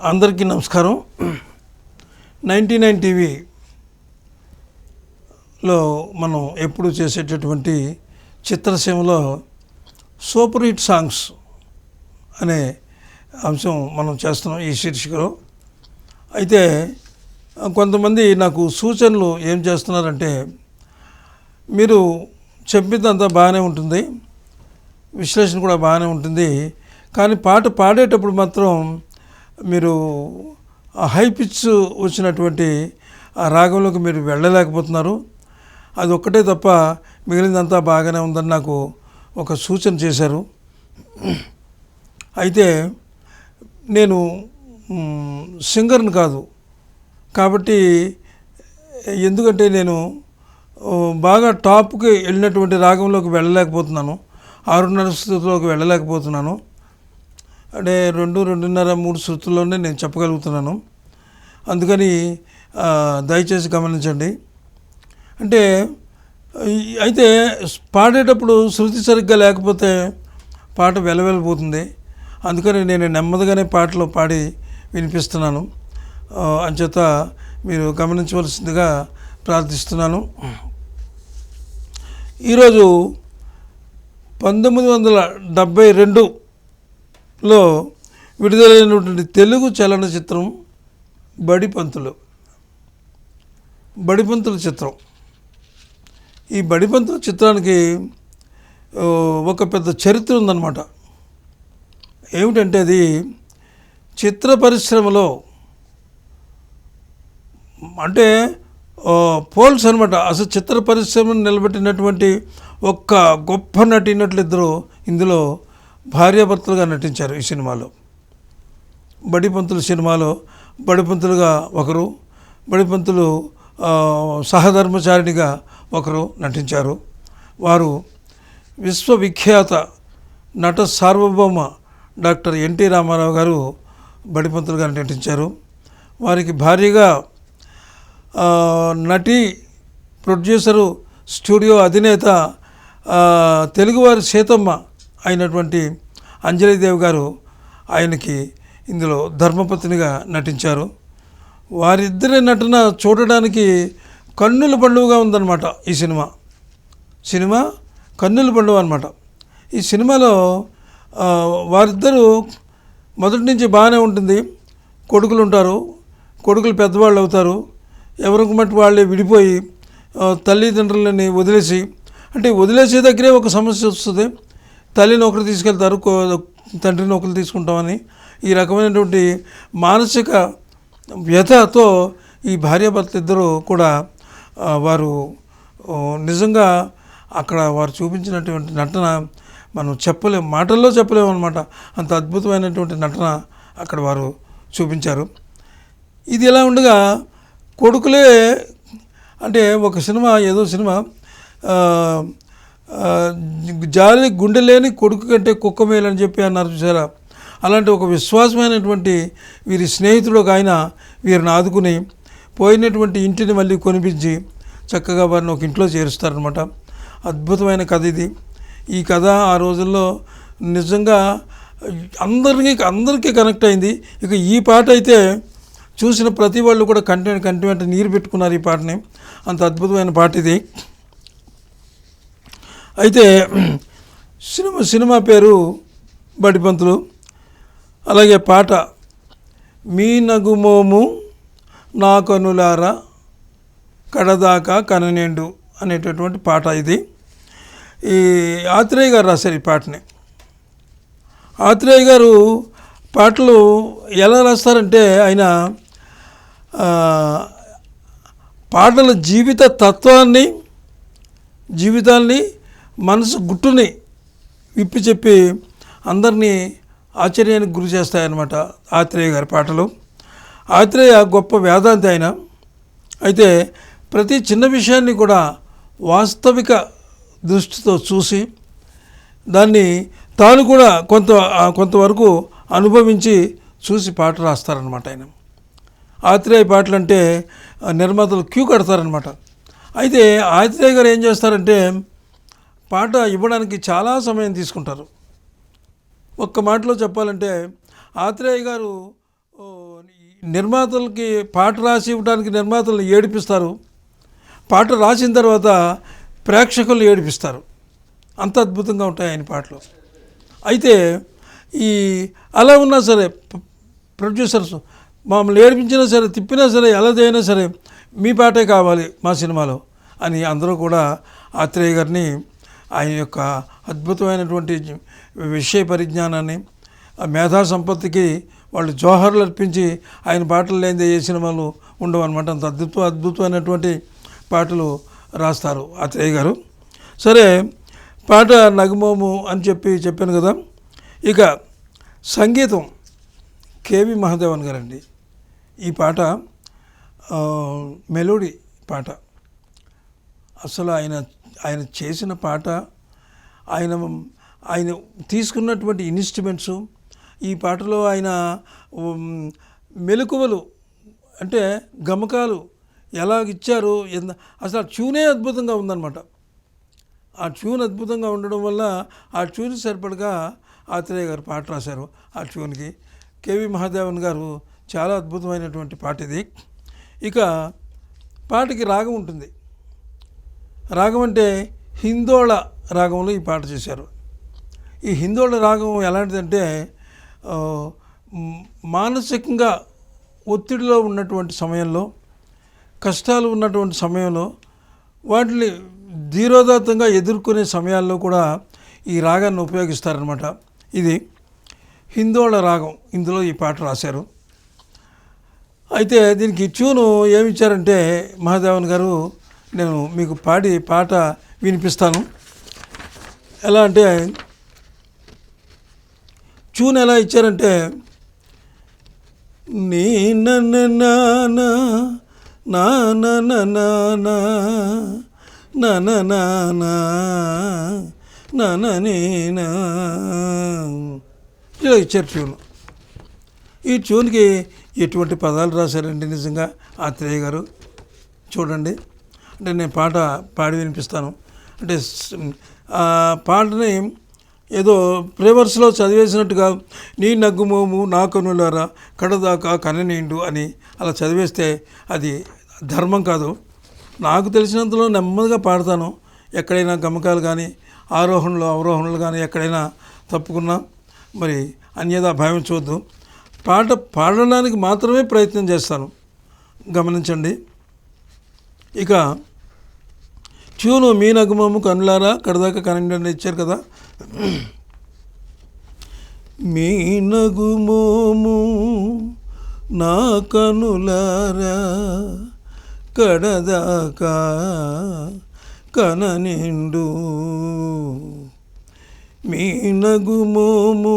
అందరికీ నమస్కారం. 99 టీవీలో మనం ఎప్పుడు చేసేటటువంటి చిత్రసీమలో సూపర్ హిట్ సాంగ్స్ అనే అంశం మనం చేస్తున్నాం ఈ శీర్షికలో. అయితే కొంతమంది నాకు సూచనలు ఏం చేస్తున్నారంటే, మీరు చెప్పిందంతా బాగానే ఉంటుంది, విశ్లేషణ కూడా బాగానే ఉంటుంది, కానీ పాట పాడేటప్పుడు మాత్రం మీరు ఆ హై పిచ్ వచ్చినటువంటి ఆ రాగంలోకి మీరు వెళ్ళలేకపోతున్నారు. అది ఒక్కటే తప్ప మిగిలిందంతా బాగానే ఉందని నాకు ఒక సూచన చేశారు. అయితే నేను సింగర్ని కాదు కాబట్టి, ఎందుకంటే నేను బాగా టాప్కి వెళ్ళినటువంటి రాగంలోకి వెళ్ళలేకపోతున్నాను, 6:30 శృతిలోకి వెళ్ళలేకపోతున్నాను. అంటే 2.5-3 శృతుల్లోనే నేను చెప్పగలుగుతున్నాను. అందుకని దయచేసి గమనించండి. అంటే అయితే పాడేటప్పుడు శృతి సరిగ్గా లేకపోతే పాట వెలవెలిపోతుంది. అందుకని నేను నెమ్మదిగానే పాటలు పాడి వినిపిస్తున్నాను. అంచేత మీరు గమనించవలసిందిగా ప్రార్థిస్తున్నాను. ఈరోజు 1972లో విడుదలైనటువంటి తెలుగు చలనచిత్రం బడిపంతులు చిత్రం. ఈ బడిపంతుల చిత్రానికి ఒక పెద్ద చరిత్ర ఉందన్నమాట. ఏమిటంటే, అది చిత్ర పరిశ్రమలో అంటే పోల్స్ అనమాట. అసలు చిత్ర పరిశ్రమను నిలబెట్టినటువంటి ఒక్క గొప్ప నటీనటులు ఇద్దరు ఇందులో భార్యాభర్తలుగా నటించారు. ఈ సినిమాలో బడిపంతులు సినిమాలో బడిపంతులుగా ఒకరు, బడిపంతులు సహధర్మచారిణిగా ఒకరు నటించారు. వారు విశ్వవిఖ్యాత నట సార్వభౌమ డాక్టర్ ఎన్టీ రామారావు గారు బడిపంతులుగా నటించారు. వారికి భార్యగా నటి, ప్రొడ్యూసరు, స్టూడియో అధినేత, తెలుగువారి సీతమ్మ అయినటువంటి అంజలీదేవి గారు ఆయనకి ఇందులో ధర్మపత్నిగా నటించారు. వారిద్దరి నటన చూడడానికి కన్నుల పండుగగా ఉందన్నమాట. ఈ సినిమా కన్నుల పండుగ అనమాట. ఈ సినిమాలో వారిద్దరూ మొదటి నుంచి బాగానే ఉంటుంది. కొడుకులు ఉంటారు, కొడుకులు పెద్దవాళ్ళు అవుతారు, ఎవరికి మట్టి వాళ్ళే విడిపోయి తల్లిదండ్రులని వదిలేసి, అంటే వదిలేసే దగ్గరే ఒక సమస్య వస్తుంది. తల్లిని ఒకరు తీసుకెళ్తారు, తండ్రిని ఒకరు తీసుకుంటామని. ఈ రకమైనటువంటి మానసిక వ్యధతో ఈ భార్యాభర్త ఇద్దరు కూడా వారు నిజంగా అక్కడ వారు చూపించినటువంటి నటన మనం చెప్పలేము, మాటల్లో చెప్పలేము అనమాట. అంత అద్భుతమైనటువంటి నటన అక్కడ వారు చూపించారు. ఇది ఎలా ఉండగా కొడుకులే అంటే ఒక సినిమా, ఏదో సినిమా, జాలి గుండె లేని కొడుకు కంటే కుక్క మేలని చెప్పి అన్నారు చూసారా. అలాంటి ఒక విశ్వాసమైనటువంటి వీరి స్నేహితుడు ఒక ఆయన వీరిని ఆదుకుని పోయినటువంటి ఇంటిని మళ్ళీ కొనిపించి చక్కగా వారిని ఒక ఇంట్లో చేరుస్తారనమాట. అద్భుతమైన కథ ఇది. ఈ కథ ఆ రోజుల్లో నిజంగా అందరికీ కనెక్ట్ అయింది. ఇక ఈ పాట అయితే చూసిన ప్రతి వాళ్ళు కూడా కంటి వెంట నీరు పెట్టుకున్నారు ఈ పాటని. అంత అద్భుతమైన పాట ఇది. అయితే సినిమా పేరు బడిపంతులు. అలాగే పాట మీ నగుమోము నా కనులారా కడదాకా కననేండు అనేటటువంటి పాట ఇది. ఈ ఆత్రేయ గారు రాశారు ఈ పాటని. ఆత్రేయ గారు పాటలు ఎలా రాస్తారంటే, ఆయన పాటల జీవితాన్ని మనసు గుట్టుని విప్పి చెప్పి అందరినీ ఆశ్చర్యానికి గురి చేస్తాయన్నమాట ఆత్రేయ గారి పాటలు. ఆత్రేయ గొప్ప వేదాంతి ఆయన. అయితే ప్రతి చిన్న విషయాన్ని కూడా వాస్తవిక దృష్టితో చూసి దాన్ని తాను కూడా కొంతవరకు అనుభవించి చూసి పాట రాస్తారనమాట ఆయన. ఆత్రేయ పాటలు అంటే నిర్మాతలు క్యూ కడతారనమాట. అయితే ఆత్రేయ గారు ఏం చేస్తారంటే, పాట ఇవ్వడానికి చాలా సమయం తీసుకుంటారు. ఒక్క మాటలో చెప్పాలంటే ఆత్రేయ గారు నిర్మాతలకి పాట రాసి ఇవ్వడానికి నిర్మాతలు ఏడిపిస్తారు, పాట రాసిన తర్వాత ప్రేక్షకులు ఏడిపిస్తారు. అంత అద్భుతంగా ఉంటాయి ఆయన పాటలు. అయితే అలా ఉన్నా సరే ప్రొడ్యూసర్స్ మమ్మల్ని ఏడిపించినా సరే, తిప్పినా సరే, ఎలాదైనా సరే మీ పాటే కావాలి మా సినిమాలో అని అందరూ కూడా ఆత్రేయ గారిని, ఆయన యొక్క అద్భుతమైనటువంటి విషయ పరిజ్ఞానాన్ని, మేధా సంపత్తికి వాళ్ళు జోహర్లు అర్పించి ఆయన పాటలు లేనిదే ఏ సినిమాలు ఉండవు అనమాట. అంత అద్భుతమైనటువంటి పాటలు రాస్తారు ఆత్రేయ గారు. సరే, పాట నగుమోము అని చెప్పాను కదా. ఇక సంగీతం కేవి మహాదేవన్ గారండి. ఈ పాట మెలోడీ పాట. అసలు ఆయన చేసిన పాట, ఆయన తీసుకున్నటువంటి ఇన్స్ట్రుమెంట్సు, ఈ పాటలో ఆయన మెలకువలు అంటే గమకాలు ఎలాగిచ్చారు, అసలు ఆ ట్యూనే అద్భుతంగా ఉందన్నమాట. ఆ ట్యూన్ అద్భుతంగా ఉండడం వల్ల ఆ ట్యూన్ సరిపడగా ఆత్రేయ గారు పాట రాశారు. ఆ ట్యూన్కి కేవి మహాదేవన్ గారు చాలా అద్భుతమైనటువంటి పాట ఇది. ఇక పాటకి రాగం ఉంటుంది. రాగం అంటే హిందోళ రాగంలో ఈ పాట చేశారు. ఈ హిందోళ రాగం ఎలాంటిదంటే మానసికంగా ఒత్తిడిలో ఉన్నటువంటి సమయంలో, కష్టాలు ఉన్నటువంటి సమయంలో, వాటిని ధీరోదాత్తంగా ఎదుర్కొనే సమయాల్లో కూడా ఈ రాగాన్ని ఉపయోగిస్తారనమాట. ఇది హిందోళ రాగం, ఇందులో ఈ పాట రాశారు. అయితే దీనికి ట్యూను ఏమిచ్చారంటే మహాదేవన్ గారు, నేను మీకు పాట వినిపిస్తాను. ఎలా అంటే ట్యూన్ ఎలా ఇచ్చారంటే, నీ ఇలా ఇచ్చారు ట్యూన్. ఈ ట్యూన్కి ఎటువంటి పదాలు రాశారండి నిజంగా ఆత్రేయ గారు. చూడండి, అంటే నేను పాట పాడి వినిపిస్తాను. అంటే ఆ పాటని ఏదో రివర్స్లో చదివేసినట్టుగా, నీ నగ్గుమోము నా కనులారా కడదాకా కననీండు అని అలా చదివేస్తే అది ధర్మం కాదు. నాకు తెలిసినంతలో నెమ్మదిగా పాడతాను. ఎక్కడైనా గమకాలు కానీ, ఆరోహణలు అవరోహణలు కానీ ఎక్కడైనా తప్పుకున్నా మరి అన్యదా భావించవద్దు. పాట పాడడానికి మాత్రమే ప్రయత్నం చేస్తాను, గమనించండి. ఇక ట్యూను మీ నగుమోము కనులారా కడదాకా కనండి ఇచ్చారు కదా. మీ నగుమోము నా కనులారా కడదాకా కననిండు, మీ నగుమోము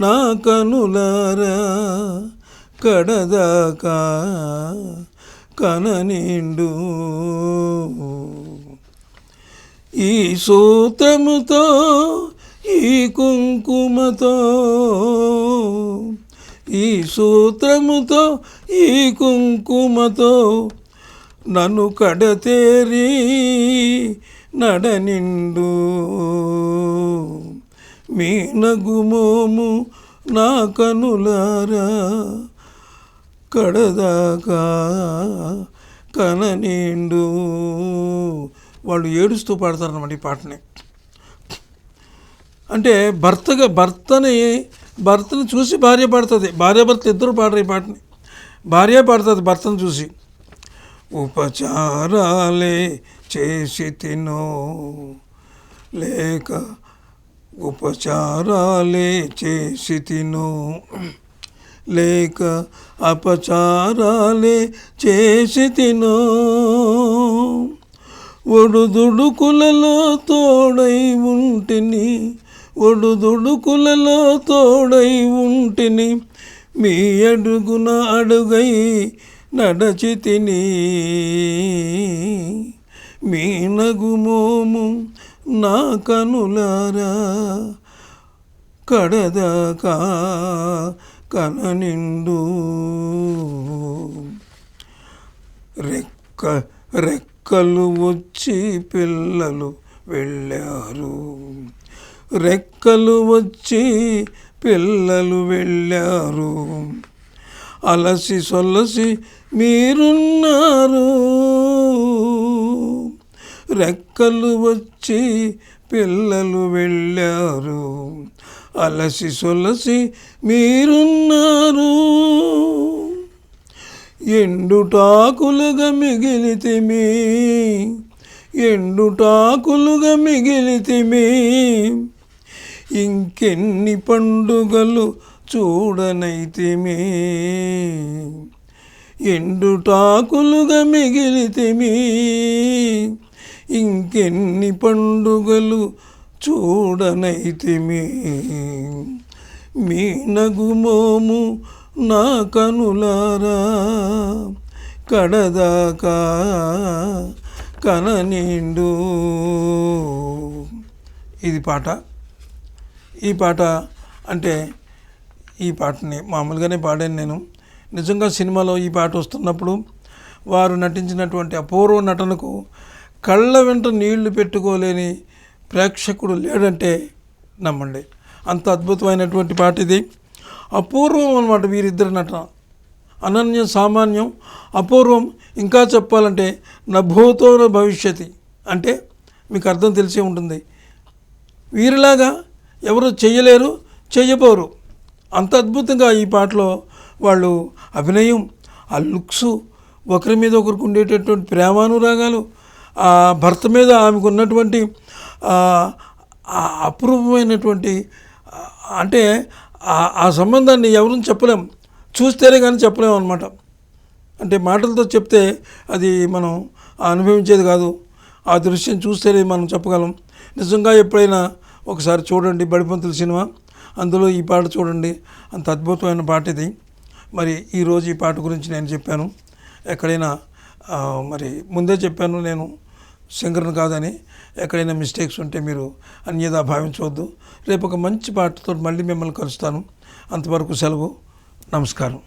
నా కనులారా కడదాకా కననిండు, ఈ సూత్రముతో ఈ కుంకుమతో, ఈ సూత్రముతో ఈ కుంకుమతో నన్ను కడతేరి నడనిండు, మీ నగుమోము నా కనులారా కడదాకా కననిండు. వాళ్ళు ఏడుస్తూ పాడతారన్నమాట ఈ పాటని. అంటే భర్తను చూసి భార్య పాడుతుంది, భార్యాభర్త ఇద్దరు పాడరు ఈ పాటని. భార్య పాడుతుంది భర్తను చూసి. ఉపచారాలే చేసి తినో లేక ఉపచారాలే చేసి తినో లేక అపచారాలే చేసి తినో, ఒడుదుడుకులలో తోడై ఉంటిని, ఒడుదుడుకులలో తోడై ఉంటిని, మీ అడుగున అడుగై నడచి తిని, మీ నగుమోము నా కనులారా కడదాకా కననిండు, రెక్కలు వచ్చి పిల్లలు వెళ్ళారు, రెక్కలు వచ్చి పిల్లలు వెళ్ళారు, అలసి సొలసి మీరున్నారు, రెక్కలు వచ్చి పిల్లలు వెళ్ళారు, అలసి సొలసి మీరున్నారు, ఎండుటాకులుగా మిగిలితిమి, ఎండుటాకులుగా మిగిలితిమి, ఇంకెన్ని పండుగలు చూడనైతిమి, ఎండుటాకులుగా మిగిలితిమి, ఇంకెన్ని పండుగలు చూడనైతిమి, మీ నగుమోము నా కనులారా కడదాకా కననిండు. ఇది పాట. ఈ పాట అంటే ఈ పాటని మామూలుగానే పాడాను నేను. నిజంగా సినిమాలో ఈ పాట వస్తున్నప్పుడు వారు నటించినటువంటి అపూర్వ నటనకు కళ్ళ వెంట నీళ్లు పెట్టుకోలేని ప్రేక్షకుడు లేడంటే నమ్మండి. అంత అద్భుతమైనటువంటి పాట ఇది. అపూర్వం అన్నమాట వీరిద్దరి నటన. అనన్య సామాన్యం, అపూర్వం. ఇంకా చెప్పాలంటే నభూతో భవిష్యతి అంటే మీకు అర్థం తెలిసే ఉంటుంది. వీరిలాగా ఎవరు చెయ్యలేరు, చెయ్యబోరు. అంత అద్భుతంగా ఈ పాటలో వాళ్ళు అభినయం, ఆ లుక్సు, ఒకరి మీద ఒకరికి ఉండేటటువంటి ప్రేమానురాగాలు, ఆ భర్త మీద ఆమెకు ఉన్నటువంటి అపూర్వమైనటువంటి అంటే ఆ సంబంధాన్ని ఎవరూ చెప్పలేం, చూస్తేనే కానీ చెప్పలేము అనమాట. అంటే మాటలతో చెప్తే అది మనం అనుభవించేది కాదు, ఆ దృశ్యం చూస్తేనే మనం చెప్పగలం. నిజంగా ఎప్పుడైనా ఒకసారి చూడండి బడిపంతుల సినిమా, అందులో ఈ పాట చూడండి. అంత అద్భుతమైన పాట ఇది. మరి ఈరోజు ఈ పాట గురించి నేను చెప్పాను. ఎక్కడైనా మరి ముందే చెప్పాను నేను సింగర్ని కాదని. ఎక్కడైనా మిస్టేక్స్ ఉంటే మీరు అన్యదా భావించవద్దు. రేపు ఒక మంచి పాటతో మళ్ళీ మిమ్మల్ని కలుస్తాను. అంతవరకు సెలవు. నమస్కారం.